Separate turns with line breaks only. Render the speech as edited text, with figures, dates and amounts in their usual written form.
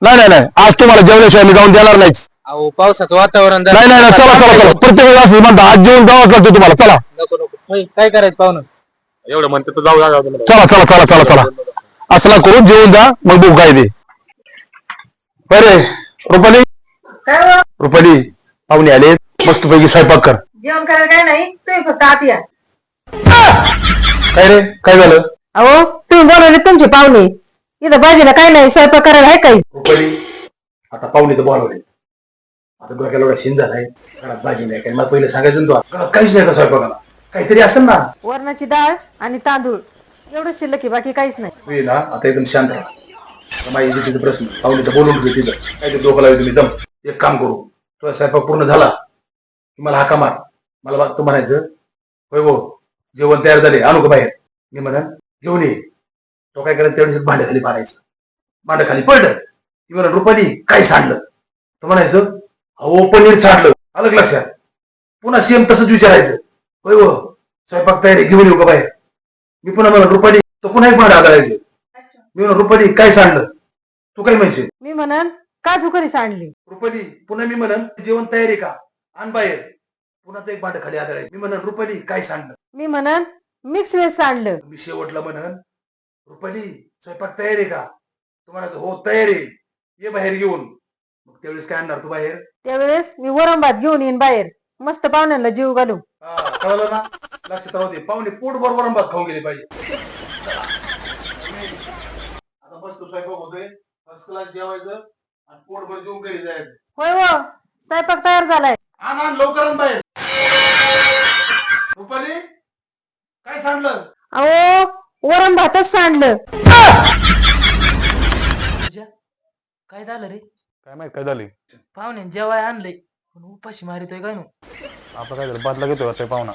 नाही नाही नाही, आज तुम्हाला जेवल्याशिवाय मी जाऊन देणार नाहीच.
अहो पावसाचं वातावरण झालं.
नाही नाही नाही, चला चला चला, प्रत्येक वेळेस असं म्हणता आज जेवून जावंच लागतं तुम्हाला. चला
नको नको होय, काय करायचं पाहुणं
एवढं म्हणते तर जाऊ जाऊ दे.
चला चला चला चला चला, असला करून जेवून जा, मग बघू काय ते. बरे रुपाली, रुपाली पाहुणे आले, मस्त पैकी स्वयंपाक कर.
जेवण करायला काय नाही, तुम्ही फक्त आत या.
काय रे, काय झालं?
अहो तुम्ही बोलवले तुमचे पाहुणे, इथं भाजीला काय नाही, स्वयंपाक करायला आहे काही.
रुपाली, आता पाहुणे तर बोलावले, आता डोक्याला एवढा शिन झालाय, घरात भाजी नाही काय, मला पहिलं सांगायचं ना, घरात काहीच नाही का स्वयंपाकाला, काहीतरी असेल ना.
वरणाची डाळ आणि तांदूळ एवढंच शिल्लक आहे, बाकी काहीच नाही.
तुम्ही ना आता एकदम शांत राहा. माझ्या इज्जतीचा प्रश्न, पाहुणे तर बोलून ठेवले तिथं, काहीतरी डोकं लावले तुम्ही दम. एक काम करू, तुझा स्वयंपाक पूर्ण झाला मला हाका मार, मला तू म्हणायचं होय हो जेवण तयार झाले, आणू का बाहेर. मी म्हणा घेऊन ये. तो काय करायचं, तेवढ्या भांड्या खाली पाडायचं, भांड्या खाली पडलं की म्हणा रुपाली काय सांडलं, तर म्हणायचं अहो पनीर सांडलं. अलग लक्षात, पुन्हा सेम तसंच विचारायचं होय हो स्वयंपाक तयार आहे, घेऊन येऊ का बाहेर. मी पुन्हा म्हणा रुपाली, तो पुन्हा एक भांडा आदळायचं. मी म्हणा रुपाली काय सांडलं, तू काय म्हणशील.
मी म्हणन काजू करी सांडली.
रुपाली पुन्हा मी म्हणन जेवण तयार आहे का, आण बाहेर. पुन्हा एक भांड खाली आदळायचं. मी म्हणन रुपाली काय सांडलं.
मी म्हणन मिक्स व्हेज सांडलं.
मी शेवटला म्हणन रुपाली स्वयंपाक तयार आहे का, तू म्हणायचं हो तयार आहे, ये बाहेर घेऊन. मग त्यावेळेस काय आणणार तू बाहेर.
त्यावेळेस मी वरण भात घेऊन येईन बाहेर, मस्त पाहुण्यांना जीव घालू.
कळलं ना, लक्षात राहू दे, पाहुणे पोटभर वरण भात खाऊन गेले पाहिजे. आता मस्त स्वयंपाक होतोय, फर्स्ट क्लास जेवायचं आणि पोटभर जेवून घरी जायचं.
होय हो स्वयंपाक तयार झालाय.
आण लवकर आण बाहेर. रुपाली काय सांडलं.
अहो वरण भातच सांडलं.
काय झालं रे,
काय माहित काय झाले.
पाहुणे जेवाय आणले पण उपाशी मारितोय काय नो.
आता काय झालं, बादला घेतोय वाटतंय पाहुणा.